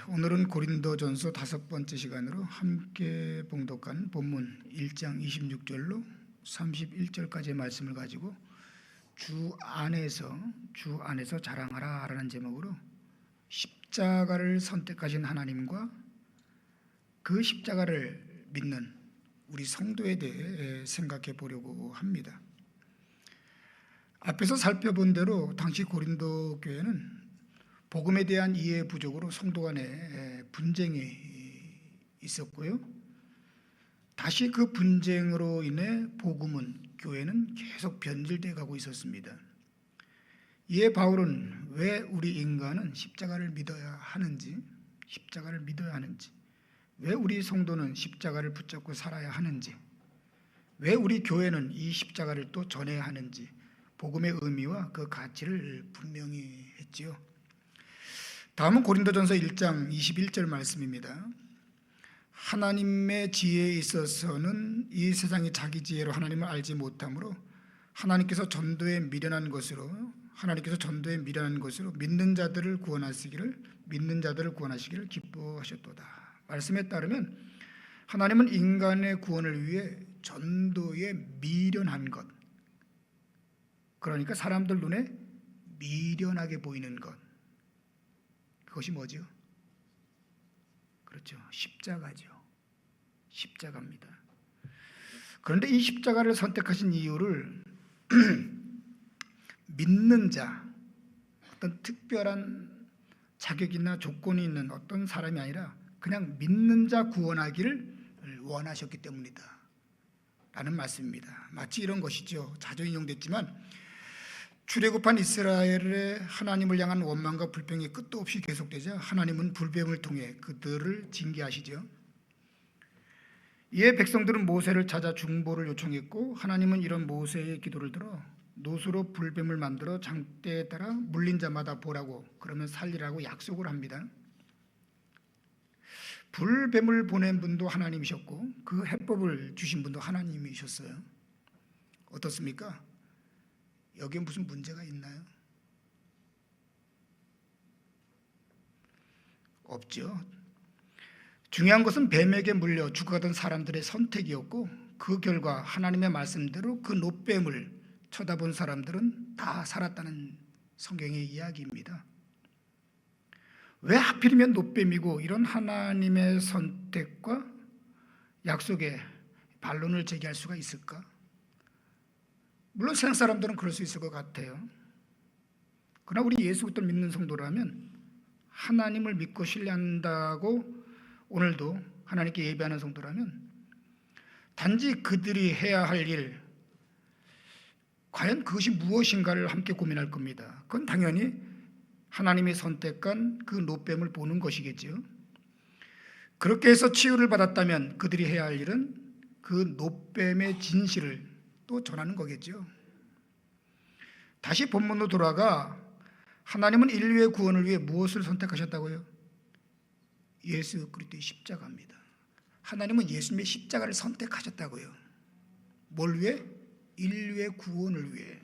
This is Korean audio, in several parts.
오늘은 고린도전서 5번째 시간으로 함께 봉독한 본문 1장 26절로 31절까지의 말씀을 가지고 주 안에서 자랑하라라는 제목으로 십자가를 선택하신 하나님과 그 십자가를 믿는 우리 성도에 대해 생각해 보려고 합니다. 앞에서 살펴본 대로 당시 고린도 교회는 복음에 대한 이해 부족으로 성도 간에 분쟁이 있었고요. 다시 그 분쟁으로 인해 교회는 계속 변질되어 가고 있었습니다. 이에 바울은 왜 우리 인간은 십자가를 믿어야 하는지, 왜 우리 성도는 십자가를 붙잡고 살아야 하는지, 왜 우리 교회는 이 십자가를 또 전해야 하는지 복음의 의미와 그 가치를 분명히 했지요. 다음은 고린도전서 1장 21절 말씀입니다. 하나님의 지혜에 있어서는 이 세상이 자기 지혜로 하나님을 알지 못하므로 하나님께서 전도에 미련한 것으로 믿는 자들을 구원하시기를 기뻐하셨도다. 말씀에 따르면 하나님은 인간의 구원을 위해 전도에 미련한 것, 그러니까 사람들 눈에 미련하게 보이는 것, 그것이 뭐죠? 그렇죠. 십자가입니다. 그런데 이 십자가를 선택하신 이유를 믿는 자, 어떤 특별한 자격이나 조건이 있는 어떤 사람이 아니라 그냥 믿는 자 구원하기를 원하셨기 때문이다 라는 말씀입니다. 마치 이런 것이죠. 자주 인용됐지만 출애굽한 이스라엘의 하나님을 향한 원망과 불평이 끝도 없이 계속되자 하나님은 불뱀을 통해 그들을 징계하시죠. 이에 백성들은 모세를 찾아 중보를 요청했고 하나님은 이런 모세의 기도를 들어 노수로 불뱀을 만들어 장대에 따라 물린 자마다 보라고, 그러면 살리라고 약속을 합니다. 불뱀을 보낸 분도 하나님이셨고 그 해법을 주신 분도 하나님이셨어요. 어떻습니까? 여기에 무슨 문제가 있나요? 없죠. 중요한 것은 뱀에게 물려 죽어가던 사람들의 선택이었고 그 결과 하나님의 말씀대로 그 놋뱀을 쳐다본 사람들은 다 살았다는 성경의 이야기입니다. 왜 하필이면 놋뱀이고 이런 하나님의 선택과 약속에 반론을 제기할 수가 있을까? 물론 세상 사람들은 그럴 수 있을 것 같아요. 그러나 우리 예수 그리스도를 믿는 성도라면 하나님을 믿고 신뢰한다고 오늘도 하나님께 예배하는 성도라면 단지 그들이 해야 할 일, 과연 그것이 무엇인가를 함께 고민할 겁니다. 그건 당연히 하나님이 선택한 그 놋뱀을 보는 것이겠죠. 그렇게 해서 치유를 받았다면 그들이 해야 할 일은 그 놋뱀의 진실을 또 전하는 거겠죠. 다시 본문으로 돌아가 하나님은 인류의 구원을 위해 무엇을 선택하셨다고요? 예수 그리스도의 십자가입니다. 하나님은 예수님의 십자가를 선택하셨다고요. 뭘 위해? 인류의 구원을 위해.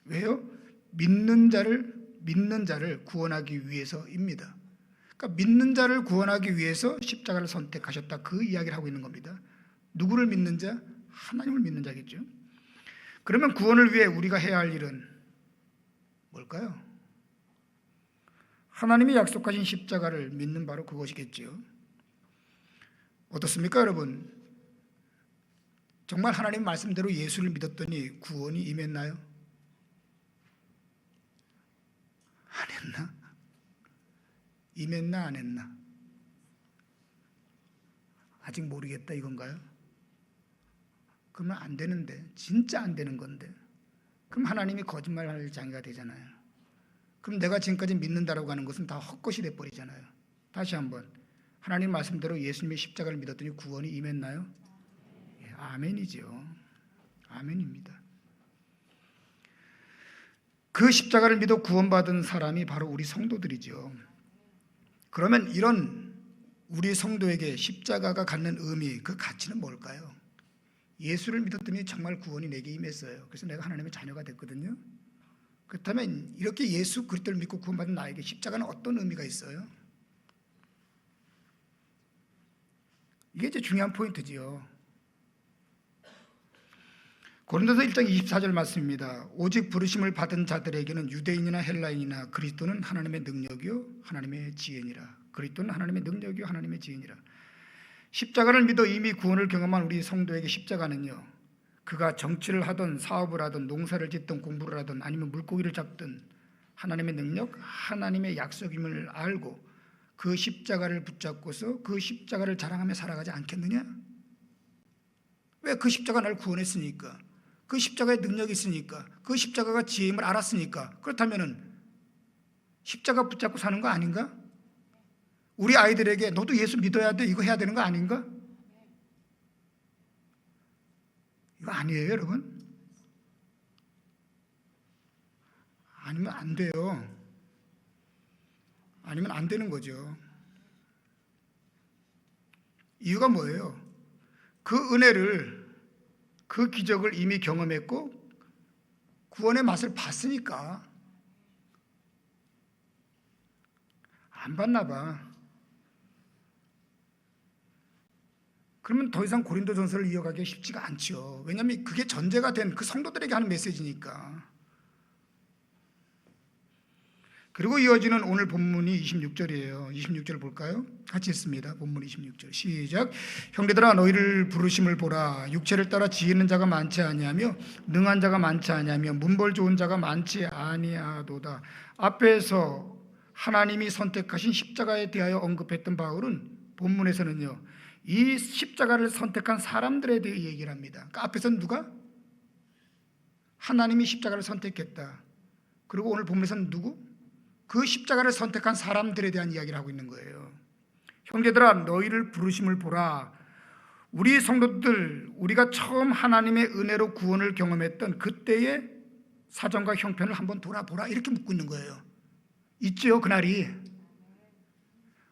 왜요? 믿는 자를 구원하기 위해서입니다. 그러니까 믿는 자를 구원하기 위해서 십자가를 선택하셨다, 그 이야기를 하고 있는 겁니다. 누구를 믿는 자? 하나님을 믿는 자겠죠. 그러면 구원을 위해 우리가 해야 할 일은 뭘까요? 하나님이 약속하신 십자가를 믿는 바로 그것이겠죠. 어떻습니까, 여러분? 정말 하나님 말씀대로 예수를 믿었더니 구원이 임했나요? 안 했나? 임했나 안 했나? 아직 모르겠다 이건가요? 그러면 안 되는데, 진짜 안 되는 건데, 그럼 하나님이 거짓말할 장애가 되잖아요. 그럼 내가 지금까지 믿는다라고 하는 것은 다 헛것이 돼버리잖아요. 다시 한번, 하나님 말씀대로 예수님의 십자가를 믿었더니 구원이 임했나요? 예, 아멘이죠. 아멘입니다. 그 십자가를 믿어 구원받은 사람이 바로 우리 성도들이죠. 그러면 이런 우리 성도에게 십자가가 갖는 의미, 그 가치는 뭘까요? 예수를 믿었더니 정말 구원이 내게 임했어요. 그래서 내가 하나님의 자녀가 됐거든요. 그렇다면 이렇게 예수 그리스도를 믿고 구원받은 나에게 십자가는 어떤 의미가 있어요? 이게 이제 중요한 포인트지요. 고린도서 1장 24절 말씀입니다. 오직 부르심을 받은 자들에게는 유대인이나 헬라인이나 그리스도는 하나님의 능력이요 하나님의 지혜니라. 그리스도는 하나님의 능력이요 하나님의 지혜니라. 십자가를 믿어 이미 구원을 경험한 우리 성도에게 십자가는요, 그가 정치를 하든 사업을 하든 농사를 짓든 공부를 하든 아니면 물고기를 잡든 하나님의 능력, 하나님의 약속임을 알고 그 십자가를 붙잡고서 그 십자가를 자랑하며 살아가지 않겠느냐? 왜? 그 십자가 나를 구원했으니까, 그 십자가의 능력이 있으니까, 그 십자가가 지혜임을 알았으니까. 그렇다면은 십자가 붙잡고 사는 거 아닌가? 우리 아이들에게 너도 예수 믿어야 돼, 이거 해야 되는 거 아닌가? 이거 아니에요, 여러분? 아니면 안 돼요. 아니면 안 되는 거죠. 이유가 뭐예요? 그 은혜를, 그 기적을 이미 경험했고 구원의 맛을 봤으니까. 안 봤나 봐. 그러면 더 이상 고린도전서를 이어가기가 쉽지가 않죠. 왜냐하면 그게 전제가 된 그 성도들에게 하는 메시지니까. 그리고 이어지는 오늘 본문이 26절이에요. 26절 볼까요? 같이 읽습니다. 본문 26절 시작. 형제들아 너희를 부르심을 보라. 육체를 따라 지혜는 자가 많지 아니하며 능한 자가 많지 아니하며 문벌 좋은 자가 많지 아니하도다. 앞에서 하나님이 선택하신 십자가에 대하여 언급했던 바울은 본문에서는요, 이 십자가를 선택한 사람들에 대해 얘기를 합니다. 그러니까 앞에서는 누가? 하나님이 십자가를 선택했다. 그리고 오늘 본문에서는 누구? 그 십자가를 선택한 사람들에 대한 이야기를 하고 있는 거예요. 형제들아 너희를 부르심을 보라. 우리 성도들, 우리가 처음 하나님의 은혜로 구원을 경험했던 그때의 사정과 형편을 한번 돌아보라, 이렇게 묻고 있는 거예요. 있죠, 그날이.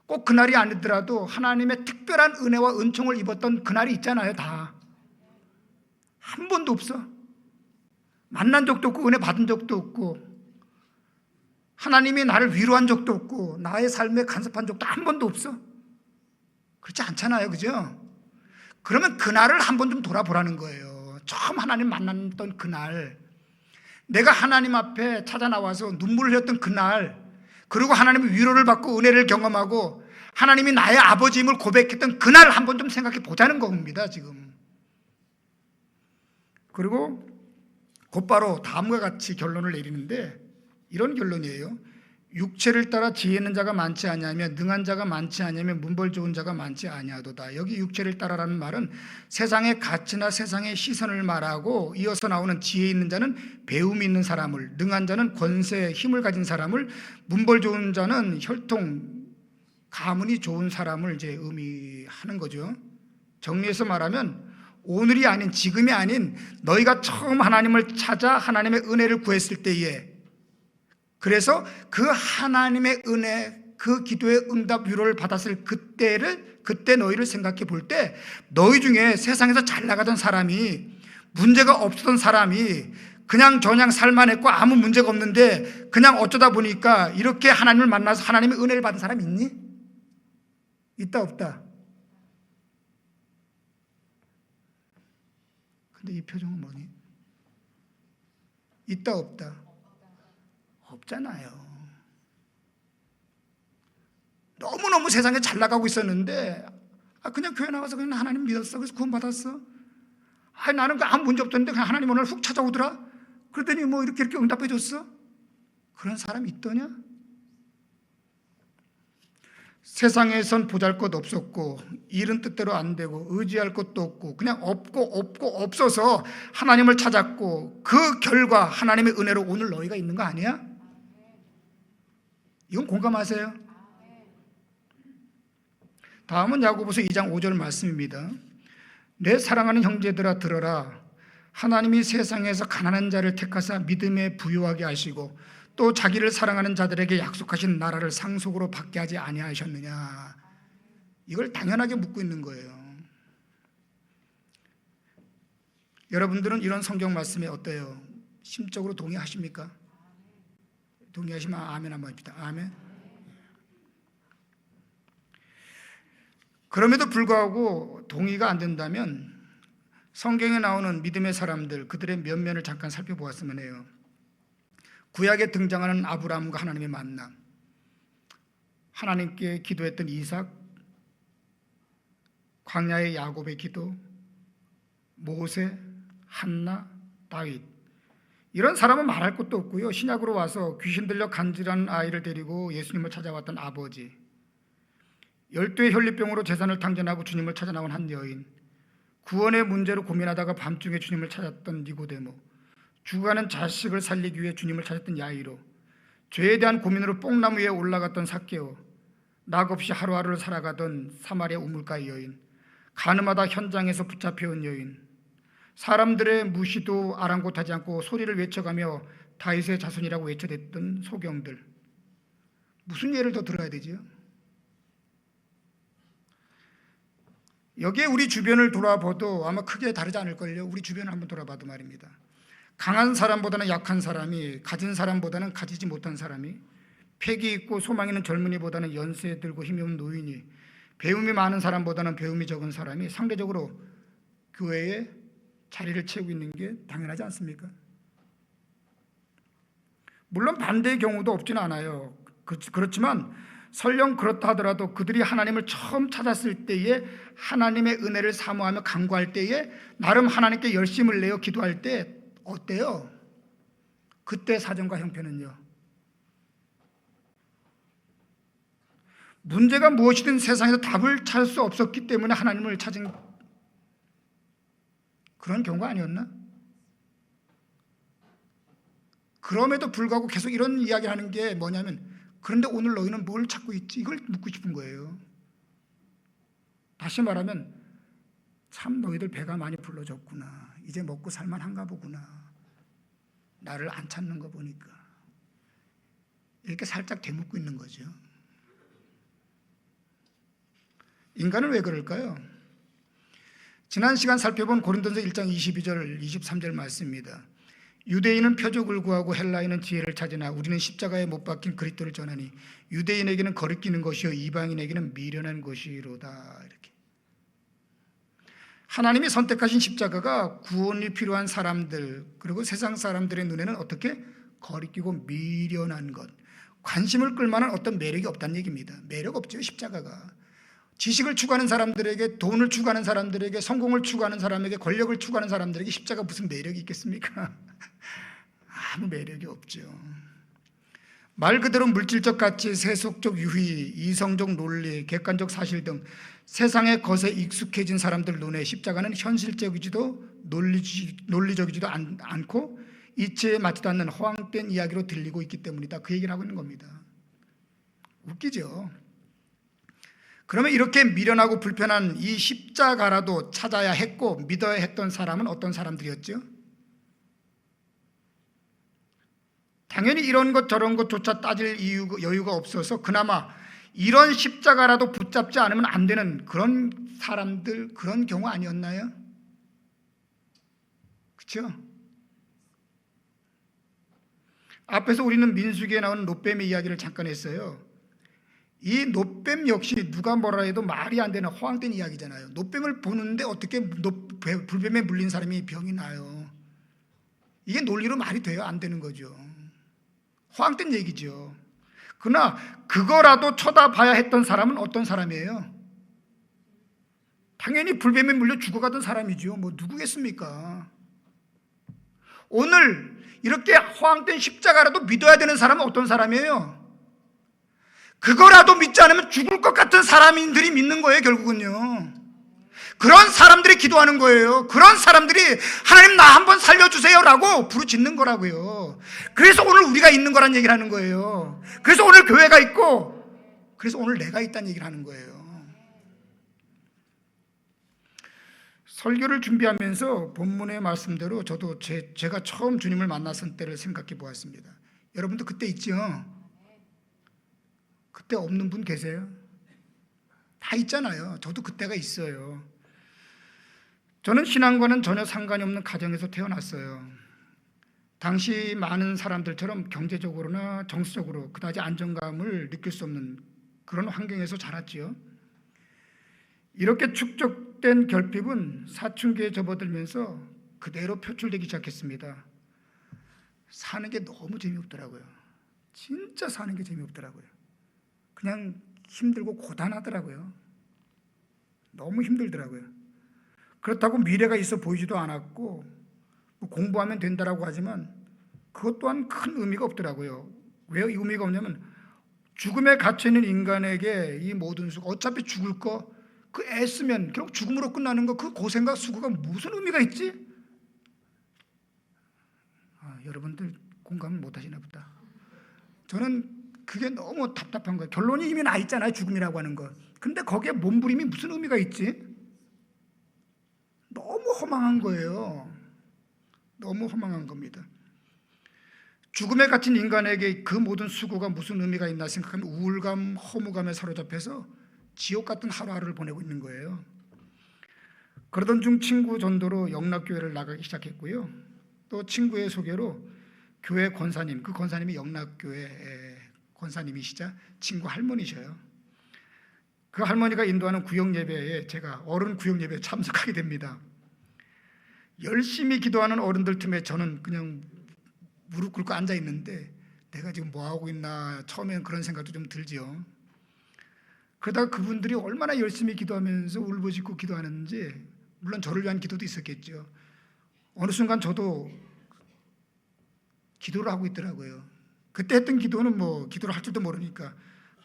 꼭 그날이 아니더라도 하나님의 특별한 은혜와 은총을 입었던 그날이 있잖아요. 다. 한 번도 없어. 만난 적도 없고 은혜 받은 적도 없고 하나님이 나를 위로한 적도 없고 나의 삶에 간섭한 적도 한 번도 없어. 그렇지 않잖아요, 그죠? 그러면 그날을 한번 좀 돌아보라는 거예요. 처음 하나님 만났던 그날, 내가 하나님 앞에 찾아 나와서 눈물을 흘렸던 그날, 그리고 하나님의 위로를 받고 은혜를 경험하고 하나님이 나의 아버지임을 고백했던 그날 한번 좀 생각해 보자는 겁니다, 지금. 그리고 곧바로 다음과 같이 결론을 내리는데 이런 결론이에요. 육체를 따라 지혜 있는 자가 많지 아니하며 능한 자가 많지 아니하며 문벌 좋은 자가 많지 아니하도다. 여기 육체를 따라라는 말은 세상의 가치나 세상의 시선을 말하고, 이어서 나오는 지혜 있는 자는 배움이 있는 사람을, 능한 자는 권세, 힘을 가진 사람을, 문벌 좋은 자는 혈통, 가문이 좋은 사람을 이제 의미하는 거죠. 정리해서 말하면 오늘이 아닌, 지금이 아닌 너희가 처음 하나님을 찾아 하나님의 은혜를 구했을 때에, 그래서 그 하나님의 은혜, 그 기도의 응답 위로를 받았을 그때 너희를 생각해 볼 때, 너희 중에 세상에서 잘 나가던 사람이, 문제가 없었던 사람이, 그냥 저냥 살만했고 아무 문제가 없는데 그냥 어쩌다 보니까 이렇게 하나님을 만나서 하나님의 은혜를 받은 사람 있니? 있다 없다? 근데 이 표정은 뭐니? 있다 없다? 없잖아요. 너무너무 세상에 잘 나가고 있었는데 그냥 교회 나가서 그냥 하나님 믿었어, 그래서 구원 받았어. 나는 아무 문제 없었는데 그냥 하나님 오늘 훅 찾아오더라. 그랬더니 뭐 이렇게 응답해 줬어. 그런 사람이 있더냐? 세상에선 보잘것 없었고 일은 뜻대로 안 되고 의지할 것도 없고 그냥 없고 없어서 하나님을 찾았고, 그 결과 하나님의 은혜로 오늘 너희가 있는 거 아니야? 이건 공감하세요? 다음은 야고보서 2장 5절 말씀입니다. 내 사랑하는 형제들아 들어라. 하나님이 세상에서 가난한 자를 택하사 믿음에 부유하게 하시고 또 자기를 사랑하는 자들에게 약속하신 나라를 상속으로 받게 하지 아니하셨느냐. 이걸 당연하게 묻고 있는 거예요. 여러분들은 이런 성경 말씀에 어때요? 심적으로 동의하십니까? 동의하시면 아멘 한번 합시다. 아멘. 그럼에도 불구하고 동의가 안 된다면 성경에 나오는 믿음의 사람들, 그들의 면면을 잠깐 살펴보았으면 해요. 구약에 등장하는 아브라함과 하나님의 만남, 하나님께 기도했던 이삭, 광야의 야곱의 기도, 모세, 한나, 다윗, 이런 사람은 말할 것도 없고요. 신약으로 와서 귀신 들려 간질한 아이를 데리고 예수님을 찾아왔던 아버지, 12의 혈리병으로 재산을 탕진하고 주님을 찾아 나온 한 여인, 구원의 문제로 고민하다가 밤중에 주님을 찾았던 니고데모, 죽어가는 자식을 살리기 위해 주님을 찾았던 야이로, 죄에 대한 고민으로 뽕나무 위에 올라갔던 삭개오, 낙 없이 하루하루를 살아가던 사마리아 우물가의 여인, 가늠하다 현장에서 붙잡혀온 여인, 사람들의 무시도 아랑곳하지 않고 소리를 외쳐가며 다윗의 자손이라고 외쳐댔던 소경들. 무슨 예를 더 들어야 되지요? 여기에 우리 주변을 돌아봐도 아마 크게 다르지 않을걸요. 우리 주변을 한번 돌아봐도 말입니다. 강한 사람보다는 약한 사람이, 가진 사람보다는 가지지 못한 사람이, 패기 있고 소망 있는 젊은이보다는 연세 들고 힘이 없는 노인이, 배움이 많은 사람보다는 배움이 적은 사람이 상대적으로 교회에 자리를 채우고 있는 게 당연하지 않습니까? 물론 반대의 경우도 없지는 않아요. 그렇지만 설령 그렇다 하더라도 그들이 하나님을 처음 찾았을 때에 하나님의 은혜를 사모하며 간구할 때에 나름 하나님께 열심을 내어 기도할 때 어때요? 그때 사정과 형편은요? 문제가 무엇이든 세상에서 답을 찾을 수 없었기 때문에 하나님을 찾은 그런 경우가 아니었나? 그럼에도 불구하고 계속 이런 이야기를 하는 게 뭐냐면, 그런데 오늘 너희는 뭘 찾고 있지? 이걸 묻고 싶은 거예요. 다시 말하면 참 너희들 배가 많이 불러졌구나. 이제 먹고 살만한가 보구나. 나를 안 찾는 거 보니까. 이렇게 살짝 되묻고 있는 거죠. 인간은 왜 그럴까요? 지난 시간 살펴본 고린도서 1장 22절 23절 말씀입니다. 유대인은 표적을 구하고 헬라인은 지혜를 찾으나 우리는 십자가에 못 박힌 그리스도를 전하니 유대인에게는 거리끼는 것이요 이방인에게는 미련한 것이로다. 이렇게 하나님이 선택하신 십자가가 구원이 필요한 사람들, 그리고 세상 사람들의 눈에는 어떻게 거리끼고 미련한 것, 관심을 끌만한 어떤 매력이 없다는 얘기입니다. 매력 없죠. 십자가가 지식을 추구하는 사람들에게, 돈을 추구하는 사람들에게, 성공을 추구하는 사람에게, 권력을 추구하는 사람들에게 십자가 무슨 매력이 있겠습니까? 아무 매력이 없죠. 말 그대로 물질적 가치, 세속적 유희, 이성적 논리, 객관적 사실 등 세상의 것에 익숙해진 사람들 눈에 십자가는 현실적이지도 논리적이지도 않고 이치에 맞지도 않는 허황된 이야기로 들리고 있기 때문이다. 그 얘기를 하고 있는 겁니다. 웃기죠? 그러면 이렇게 미련하고 불편한 이 십자가라도 찾아야 했고 믿어야 했던 사람은 어떤 사람들이었죠? 당연히 이런 것 저런 것조차 따질 여유가 없어서 그나마 이런 십자가라도 붙잡지 않으면 안 되는 그런 사람들, 그런 경우 아니었나요? 그렇죠? 앞에서 우리는 민수기에 나오는 노뱀의 이야기를 잠깐 했어요. 이 노뱀 역시 누가 뭐라 해도 말이 안 되는 허황된 이야기잖아요. 노뱀을 보는데 어떻게 불뱀에 물린 사람이 병이 나요? 이게 논리로 말이 돼요? 안 되는 거죠. 허황된 얘기죠. 그러나 그거라도 쳐다봐야 했던 사람은 어떤 사람이에요? 당연히 불뱀에 물려 죽어가던 사람이죠. 뭐 누구겠습니까? 오늘 이렇게 허황된 십자가라도 믿어야 되는 사람은 어떤 사람이에요? 그거라도 믿지 않으면 죽을 것 같은 사람들이 믿는 거예요. 결국은요, 그런 사람들이 기도하는 거예요. 그런 사람들이 하나님 나 한번 살려주세요 라고 부르짖는 거라고요. 그래서 오늘 우리가 있는 거란 얘기를 하는 거예요. 그래서 오늘 교회가 있고, 그래서 오늘 내가 있다는 얘기를 하는 거예요. 설교를 준비하면서 본문의 말씀대로 저도 제가 처음 주님을 만났을 때를 생각해 보았습니다. 여러분도 그때 있죠? 그때 없는 분 계세요? 다 있잖아요. 저도 그때가 있어요. 저는 신앙과는 전혀 상관이 없는 가정에서 태어났어요. 당시 많은 사람들처럼 경제적으로나 정서적으로 그다지 안정감을 느낄 수 없는 그런 환경에서 자랐지요. 이렇게 잘못된 결핍은 사춘기에 접어들면서 그대로 표출되기 시작했습니다. 사는 게 너무 재미없더라고요. 진짜 사는 게 재미없더라고요. 그냥 힘들고 고단하더라고요. 너무 힘들더라고요. 그렇다고 미래가 있어 보이지도 않았고, 뭐 공부하면 된다라고 하지만 그것 또한 큰 의미가 없더라고요. 왜 의미가 없냐면 죽음에 갇혀있는 인간에게 이 모든 수고, 어차피 죽을 거 그 애쓰면 결국 죽음으로 끝나는 거, 그 고생과 수고가 무슨 의미가 있지? 여러분들 공감 못 하시나 보다. 저는 그게 너무 답답한 거예요. 결론이 이미 나 있잖아요, 죽음이라고 하는 거. 근데 거기에 몸부림이 무슨 의미가 있지? 너무 허망한 거예요. 너무 허망한 겁니다. 죽음에 갇힌 인간에게 그 모든 수고가 무슨 의미가 있나 생각하면 우울감, 허무감에 사로잡혀서 지옥 같은 하루하루를 보내고 있는 거예요. 그러던 중 친구 전도로 영락교회를 나가기 시작했고요. 또 친구의 소개로 교회 권사님, 그 권사님이 영락교회 권사님이시자 친구 할머니셔요. 그 할머니가 인도하는 구역예배에 제가 어른 구역예배에 참석하게 됩니다. 열심히 기도하는 어른들 틈에 저는 그냥 무릎 꿇고 앉아 있는데 내가 지금 뭐 하고 있나 처음엔 그런 생각도 좀 들지요. 그러다가 그분들이 얼마나 열심히 기도하면서 울부짖고 기도하는지, 물론 저를 위한 기도도 있었겠죠. 어느 순간 저도 기도를 하고 있더라고요. 그때 했던 기도는 뭐 기도를 할 줄도 모르니까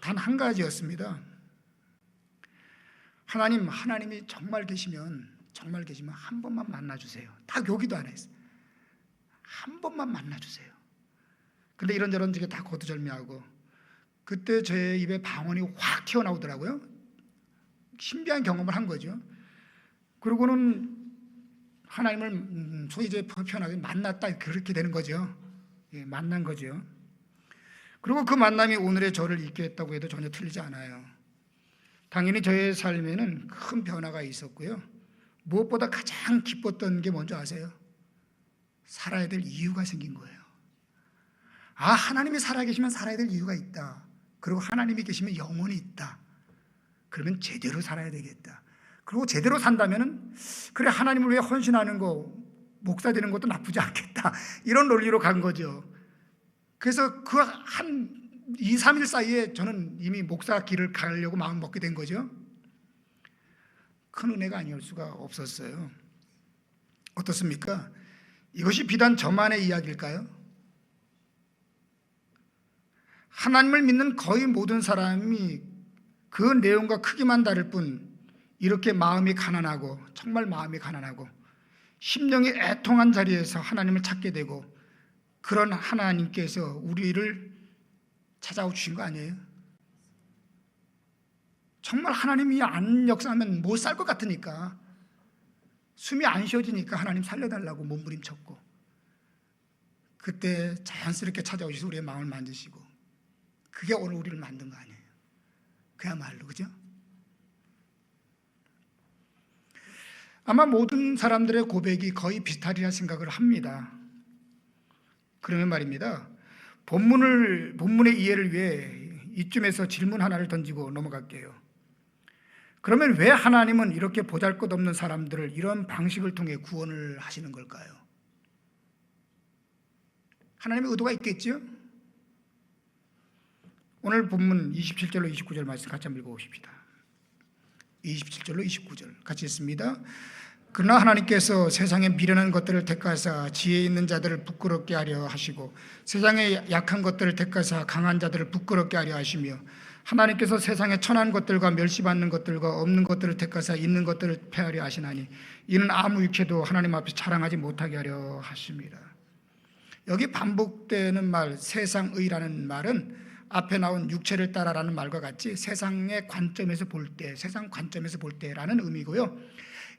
단 한 가지였습니다. 하나님이 정말 계시면 한 번만 만나주세요. 딱 여기도 안 했어요. 한 번만 만나주세요. 근데 이런저런 지게 다 거두절미하고 그때 제 입에 방언이 확 튀어나오더라고요. 신비한 경험을 한 거죠. 그러고는 하나님을 소위 이제 표현하기 만났다, 그렇게 되는 거죠. 예, 만난 거죠. 그리고 그 만남이 오늘의 저를 있게 했다고 해도 전혀 틀리지 않아요. 당연히 저의 삶에는 큰 변화가 있었고요. 무엇보다 가장 기뻤던 게 뭔지 아세요? 살아야 될 이유가 생긴 거예요. 하나님이 살아계시면 살아야 될 이유가 있다. 그리고 하나님이 계시면 영혼이 있다. 그러면 제대로 살아야 되겠다. 그리고 제대로 산다면은 그래, 하나님을 위해 헌신하는 거, 목사 되는 것도 나쁘지 않겠다. 이런 논리로 간 거죠. 그래서 그 한 2, 3일 사이에 저는 이미 목사 길을 가려고 마음 먹게 된 거죠. 큰 은혜가 아니올 수가 없었어요. 어떻습니까? 이것이 비단 저만의 이야기일까요? 하나님을 믿는 거의 모든 사람이 그 내용과 크기만 다를 뿐 이렇게 마음이 가난하고, 정말 마음이 가난하고 심령이 애통한 자리에서 하나님을 찾게 되고, 그런 하나님께서 우리를 찾아오신 거 아니에요? 정말 하나님이 안 역사하면 못 살 것 같으니까, 숨이 안 쉬어지니까 하나님 살려달라고 몸부림쳤고, 그때 자연스럽게 찾아오셔서 우리의 마음을 만지시고, 그게 오늘 우리를 만든 거 아니에요? 그야말로, 그죠? 아마 모든 사람들의 고백이 거의 비슷하리라 생각을 합니다. 그러면 말입니다, 본문의 이해를 위해 이쯤에서 질문 하나를 던지고 넘어갈게요. 그러면 왜 하나님은 이렇게 보잘것없는 사람들을 이런 방식을 통해 구원을 하시는 걸까요? 하나님의 의도가 있겠죠? 오늘 본문 27절로 29절 말씀 같이 한번 읽어봅시다. 27절로 29절 같이 읽습니다. 그러나 하나님께서 세상에 미련한 것들을 택하사 지혜 있는 자들을 부끄럽게 하려 하시고, 세상에 약한 것들을 택하사 강한 자들을 부끄럽게 하려 하시며, 하나님께서 세상에 천한 것들과 멸시받는 것들과 없는 것들을 택하사 있는 것들을 폐하려 하시나니 이는 아무 육체도 하나님 앞에 자랑하지 못하게 하려 하십니다. 여기 반복되는 말 세상의라는 말은 앞에 나온 육체를 따라라는 말과 같이 세상의 관점에서 볼 때, 세상 관점에서 볼 때라는 의미고요.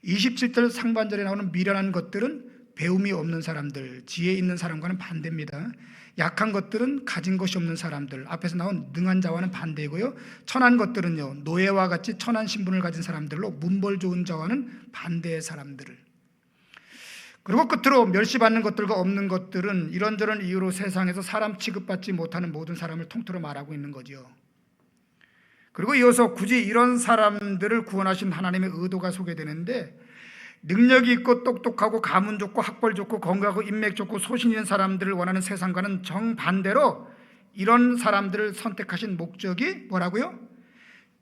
27절 상반절에 나오는 미련한 것들은 배움이 없는 사람들, 지혜 있는 사람과는 반대입니다. 약한 것들은 가진 것이 없는 사람들, 앞에서 나온 능한 자와는 반대이고요. 천한 것들은요, 노예와 같이 천한 신분을 가진 사람들로 문벌 좋은 자와는 반대의 사람들을. 그리고 끝으로 멸시받는 것들과 없는 것들은 이런저런 이유로 세상에서 사람 취급받지 못하는 모든 사람을 통틀어 말하고 있는 거죠. 그리고 이어서 굳이 이런 사람들을 구원하신 하나님의 의도가 소개되는데, 능력이 있고 똑똑하고 가문 좋고 학벌 좋고 건강하고 인맥 좋고 소신 있는 사람들을 원하는 세상과는 정반대로 이런 사람들을 선택하신 목적이 뭐라고요?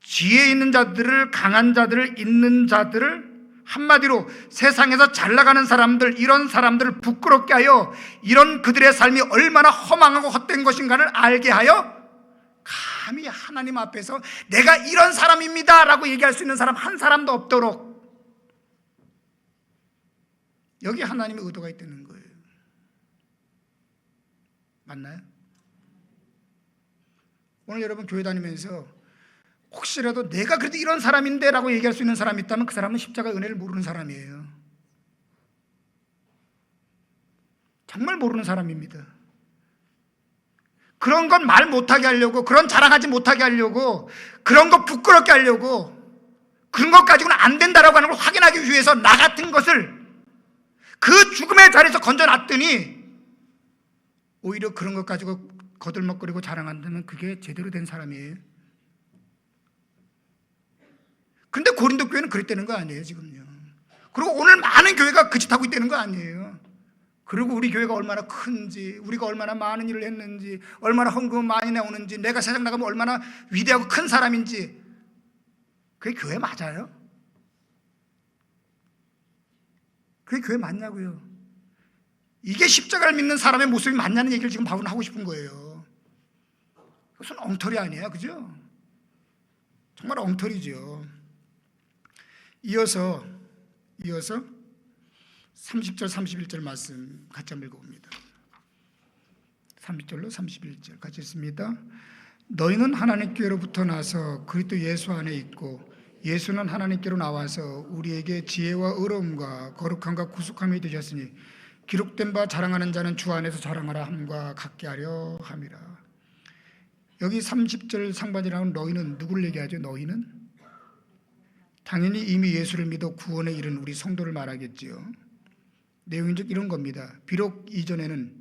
지혜 있는 자들을, 강한 자들을, 있는 자들을, 한마디로 세상에서 잘 나가는 사람들, 이런 사람들을 부끄럽게 하여 이런 그들의 삶이 얼마나 허망하고 헛된 것인가를 알게 하여 감히 하나님 앞에서 내가 이런 사람입니다 라고 얘기할 수 있는 사람 한 사람도 없도록, 여기 하나님의 의도가 있다는 거예요. 맞나요? 오늘 여러분 교회 다니면서 혹시라도 내가 그래도 이런 사람인데 라고 얘기할 수 있는 사람이 있다면 그 사람은 십자가 은혜를 모르는 사람이에요. 정말 모르는 사람입니다. 그런 건 말 못하게 하려고, 그런 자랑하지 못하게 하려고, 그런 거 부끄럽게 하려고, 그런 것 가지고는 안 된다라고 하는 걸 확인하기 위해서 나 같은 것을 그 죽음의 자리에서 건져놨더니 오히려 그런 것 가지고 거들먹거리고 자랑한다면 그게 제대로 된 사람이에요. 근데 고린도 교회는 그랬다는 거 아니에요 지금요. 그리고 오늘 많은 교회가 그 짓 하고 있다는 거 아니에요. 그리고 우리 교회가 얼마나 큰지, 우리가 얼마나 많은 일을 했는지, 얼마나 헌금을 많이 나오는지, 내가 세상 나가면 얼마나 위대하고 큰 사람인지, 그게 교회 맞아요? 그게 교회 맞냐고요? 이게 십자가를 믿는 사람의 모습이 맞냐는 얘기를 지금 바울은 하고 싶은 거예요. 그것은 엉터리 아니에요, 그죠? 정말 엉터리죠. 이어서 30절 31절 말씀 같이 한번 읽어봅니다. 30절로 31절 같이 읽습니다. 너희는 하나님께로부터 나서 그리스도 예수 안에 있고 예수는 하나님께로 나와서 우리에게 지혜와 의로움과 거룩함과 구속함이 되셨으니 기록된 바 자랑하는 자는 주 안에서 자랑하라 함과 같게 하려 함이라. 여기 30절 상반에 나온 너희는 누구를 얘기하죠? 너희는 당연히 이미 예수를 믿어 구원에 이른 우리 성도를 말하겠지요. 내용이 즉 이런 겁니다. 비록 이전에는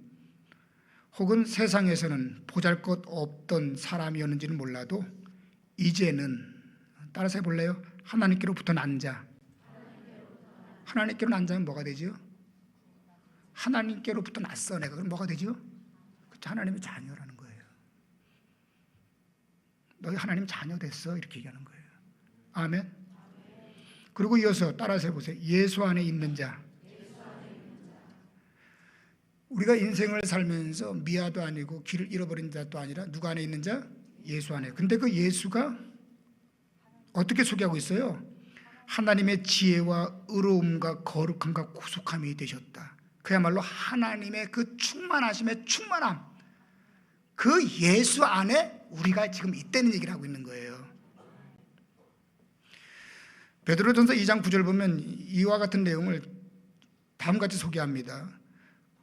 혹은 세상에서는 보잘것 없던 사람이었는지는 몰라도 이제는, 따라서 해볼래요? 하나님께로부터 난 자. 하나님께로 난 자는 뭐가 되죠? 하나님께로부터 났어 내가. 그럼 뭐가 되죠? 하나님의 자녀라는 거예요. 너희 하나님 자녀 됐어 이렇게 얘기하는 거예요. 아멘. 그리고 이어서 따라서 해보세요. 예수 안에 있는 자. 우리가 인생을 살면서 미아도 아니고 길을 잃어버린 자도 아니라 누가 안에 있는 자? 예수 안에. 근데 그 예수가 어떻게 소개하고 있어요? 하나님의 지혜와 의로움과 거룩함과 구속함이 되셨다. 그야말로 하나님의 그 충만하심의 충만함, 그 예수 안에 우리가 지금 있다는 얘기를 하고 있는 거예요. 베드로전서 2장 9절 보면 이와 같은 내용을 다음같이 소개합니다.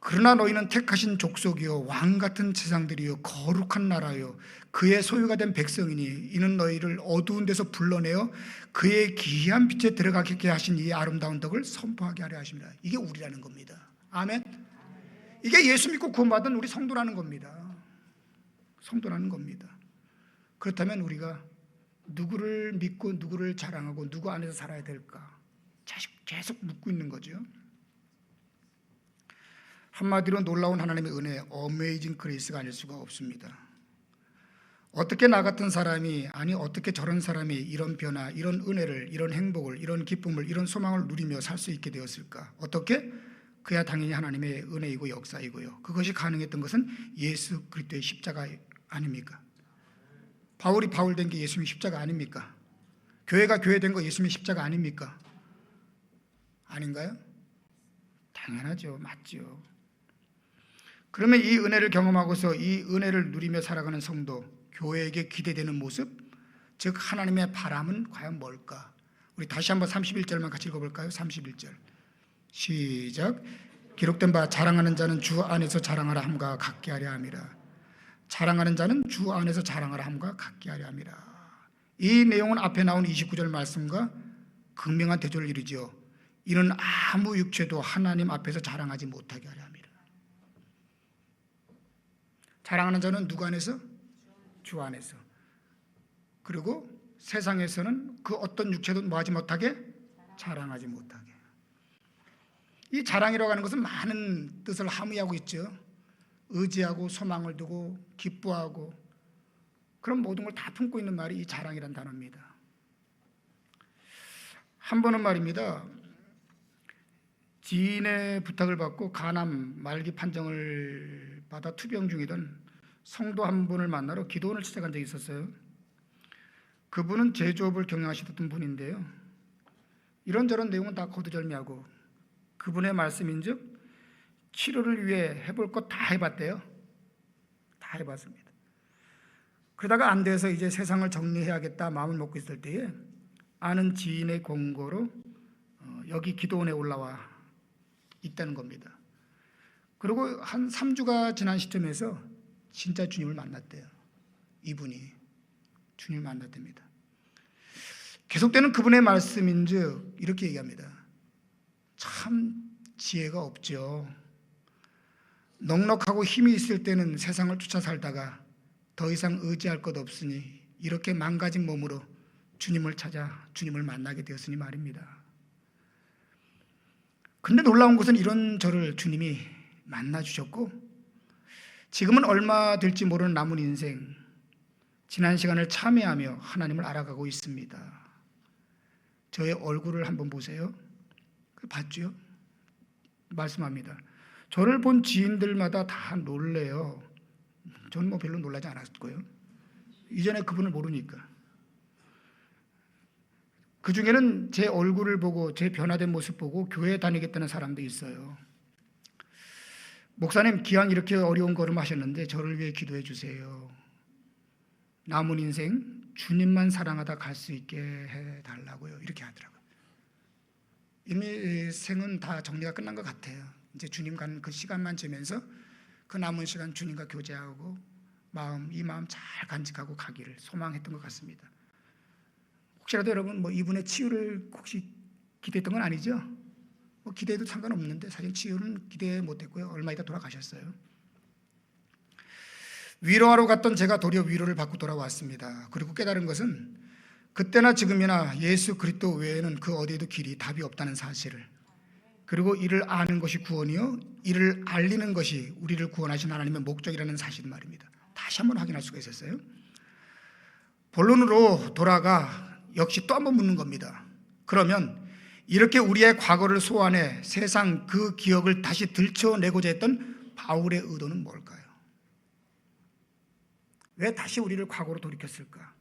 그러나 너희는 택하신 족속이요 왕같은 제사장들이요 거룩한 나라요 그의 소유가 된 백성이니 이는 너희를 어두운 데서 불러내어 그의 기이한 빛에 들어가게 하신 이 아름다운 덕을 선포하게 하려 하십니다. 이게 우리라는 겁니다. 아멘. 이게 예수 믿고 구원받은 우리 성도라는 겁니다. 성도라는 겁니다. 그렇다면 우리가 누구를 믿고 누구를 자랑하고 누구 안에서 살아야 될까 계속 묻고 있는 거죠. 한마디로 놀라운 하나님의 은혜, 어메이징 그레이스가 아닐 수가 없습니다. 어떻게 나 같은 사람이, 아니 어떻게 저런 사람이 이런 변화, 이런 은혜를, 이런 행복을, 이런 기쁨을, 이런 소망을 누리며 살 수 있게 되었을까? 어떻게? 그야 당연히 하나님의 은혜이고 역사이고요. 그것이 가능했던 것은 예수 그리스도의 십자가 아닙니까? 바울이 바울 된 게 예수님의 십자가 아닙니까? 교회가 교회 된 거 예수님의 십자가 아닙니까? 아닌가요? 당연하죠. 맞죠. 그러면 이 은혜를 경험하고서 이 은혜를 누리며 살아가는 성도, 교회에게 기대되는 모습, 즉 하나님의 바람은 과연 뭘까? 우리 다시 한번 31절만 같이 읽어볼까요? 31절 시작. 기록된 바 자랑하는 자는 주 안에서 자랑하라 함과 같게 하려 함이라. 자랑하는 자는 주 안에서 자랑하라 함과 같게 하려 함이라. 이 내용은 앞에 나온 29절 말씀과 극명한 대조를 이루지요. 이는 아무 육체도 하나님 앞에서 자랑하지 못하게 하려 함이라. 자랑하는 자는 누구 안에서? 주 안에서. 그리고 세상에서는 그 어떤 육체도 뭐하지 못하게? 자랑하지 못하게. 이 자랑이라고 하는 것은 많은 뜻을 함의하고 있죠. 의지하고 소망을 두고 기뻐하고 그런 모든 걸 다 품고 있는 말이 이 자랑이란 단어입니다. 한 번은 말입니다, 지인의 부탁을 받고 간암 말기 판정을 받아 투병 중이던 성도 한 분을 만나러 기도원을 찾아간 적이 있었어요. 그분은 제조업을 경영하시던 분인데요, 이런저런 내용은 다 거두절미하고 그분의 말씀인즉 치료를 위해 해볼 것 다 해봤대요. 다 해봤습니다. 그러다가 안 돼서 이제 세상을 정리해야겠다 마음을 먹고 있을 때에 아는 지인의 권고로 여기 기도원에 올라와 있다는 겁니다. 그리고 한 3주가 지난 시점에서 진짜 주님을 만났대요. 이분이 주님을 만났답니다. 계속되는 그분의 말씀인즉 이렇게 얘기합니다. 참 지혜가 없죠. 넉넉하고 힘이 있을 때는 세상을 쫓아 살다가 더 이상 의지할 것 없으니 이렇게 망가진 몸으로 주님을 찾아 주님을 만나게 되었으니 말입니다. 근데 놀라운 것은 이런 저를 주님이 만나주셨고 지금은 얼마 될지 모르는 남은 인생, 지난 시간을 참회하며 하나님을 알아가고 있습니다. 저의 얼굴을 한번 보세요. 봤죠? 말씀합니다. 저를 본 지인들마다 다 놀래요. 저는 뭐 별로 놀라지 않았고요. 이전에 그분을 모르니까. 그 중에는 제 얼굴을 보고 제 변화된 모습 보고 교회 다니겠다는 사람도 있어요. 목사님, 기왕 이렇게 어려운 걸음 하셨는데 저를 위해 기도해 주세요. 남은 인생 주님만 사랑하다 갈 수 있게 해달라고요. 이렇게 하더라고요. 이미 생은 다 정리가 끝난 것 같아요. 이제 주님 가는 그 시간만 지면서 그 남은 시간 주님과 교제하고 이 마음 잘 간직하고 가기를 소망했던 것 같습니다. 혹시라도 여러분 이분의 치유를 혹시 기대했던 건 아니죠? 기대해도 상관없는데 사실 치유는 기대 못했고요. 얼마 있다 돌아가셨어요. 위로하러 갔던 제가 도리어 위로를 받고 돌아왔습니다. 그리고 깨달은 것은 그때나 지금이나 예수 그리스도 외에는 그 어디에도 길이 답이 없다는 사실을, 그리고 이를 아는 것이 구원이요 이를 알리는 것이 우리를 구원하신 하나님의 목적이라는 사실 말입니다. 다시 한번 확인할 수가 있었어요. 본론으로 돌아가 역시 또 한번 묻는 겁니다. 그러면 이렇게 우리의 과거를 소환해 세상 그 기억을 다시 들춰내고자 했던 바울의 의도는 뭘까요? 왜 다시 우리를 과거로 돌이켰을까?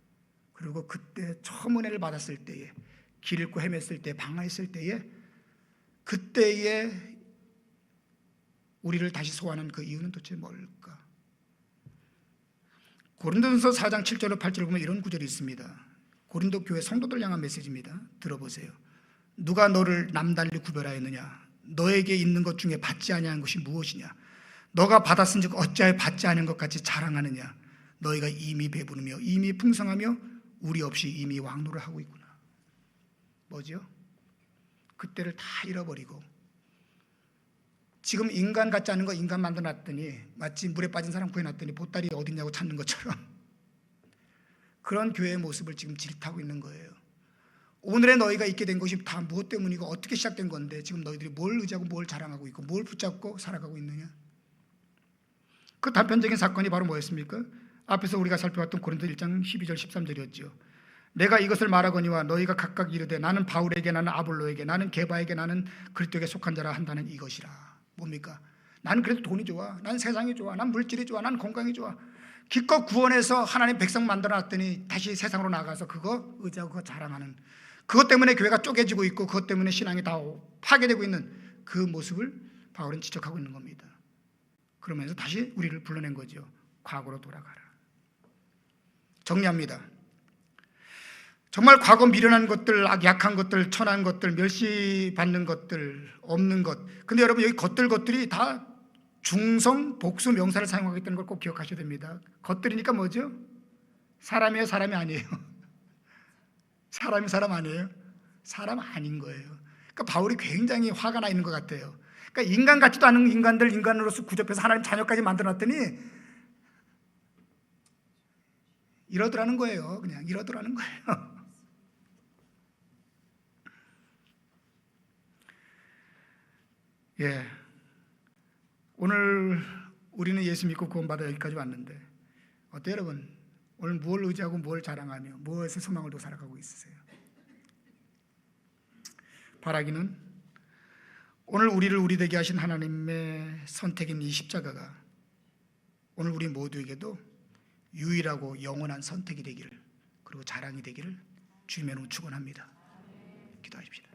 그리고 그때 처음 은혜를 받았을 때에, 길 잃고 헤맸을 때, 방황했을 때에, 그때에 우리를 다시 소환한 그 이유는 도대체 뭘까? 고린도전서 4장 7절로 8절을 보면 이런 구절이 있습니다. 고린도 교회 성도들 향한 메시지입니다. 들어보세요. 누가 너를 남달리 구별하였느냐? 너에게 있는 것 중에 받지 아니한 것이 무엇이냐? 너가 받았은즉 어찌하여 받지 않은 것 같이 자랑하느냐? 너희가 이미 배부르며 이미 풍성하며 우리 없이 이미 왕노를 하고 있구나. 뭐죠? 그때를 다 잃어버리고 지금 인간 같지 않은 거 인간 만들어놨더니 마치 물에 빠진 사람 구해놨더니 보따리 어딨냐고 찾는 것처럼 그런 교회의 모습을 지금 질타하고 있는 거예요. 오늘의 너희가 있게 된 것이 다 무엇 때문이고 어떻게 시작된 건데 지금 너희들이 뭘 의지하고 뭘 자랑하고 있고 뭘 붙잡고 살아가고 있느냐? 그 단편적인 사건이 바로 뭐였습니까? 앞에서 우리가 살펴봤던 고린도 1장 12절 13절이었죠. 내가 이것을 말하거니와 너희가 각각 이르되 나는 바울에게, 나는 아볼로에게, 나는 게바에게, 나는 그리스도에게 속한 자라 한다는 이것이라. 뭡니까? 나는 그래도 돈이 좋아, 난 세상이 좋아, 난 물질이 좋아, 난 건강이 좋아. 기껏 구원해서 하나님 백성 만들어놨더니 다시 세상으로 나가서 그거 의지하고 그거 자랑하는, 그것 때문에 교회가 쪼개지고 있고 그것 때문에 신앙이 다 파괴되고 있는 그 모습을 바울은 지적하고 있는 겁니다. 그러면서 다시 우리를 불러낸 거죠. 과거로 돌아가라. 정리합니다. 정말 과거 미련한 것들, 약한 것들, 천한 것들, 멸시받는 것들, 없는 것. 근데 여러분 여기 것들이 다 중성, 복수, 명사를 사용하고 있다는 걸 꼭 기억하셔야 됩니다. 것들이니까 뭐죠? 사람이에요, 사람이 아니에요? 사람이 사람 아니에요? 사람 아닌 거예요. 그러니까 바울이 굉장히 화가 나 있는 것 같아요. 그러니까 인간 같지도 않은 인간들 인간으로서 구접해서 하나님 자녀까지 만들어놨더니 이러더라는 거예요. 그냥 이러더라는 거예요. 예. 오늘 우리는 예수 믿고 구원받아 여기까지 왔는데 어때요, 여러분? 오늘 뭘 의지하고 뭘 자랑하며 무엇에 소망을 두고 살아가고 있으세요? 바라기는 오늘 우리를 우리 되게 하신 하나님의 선택인 이 십자가가 오늘 우리 모두에게도 유일하고 영원한 선택이 되기를, 그리고 자랑이 되기를 주님의 이름으로 축원합니다. 기도하십시오.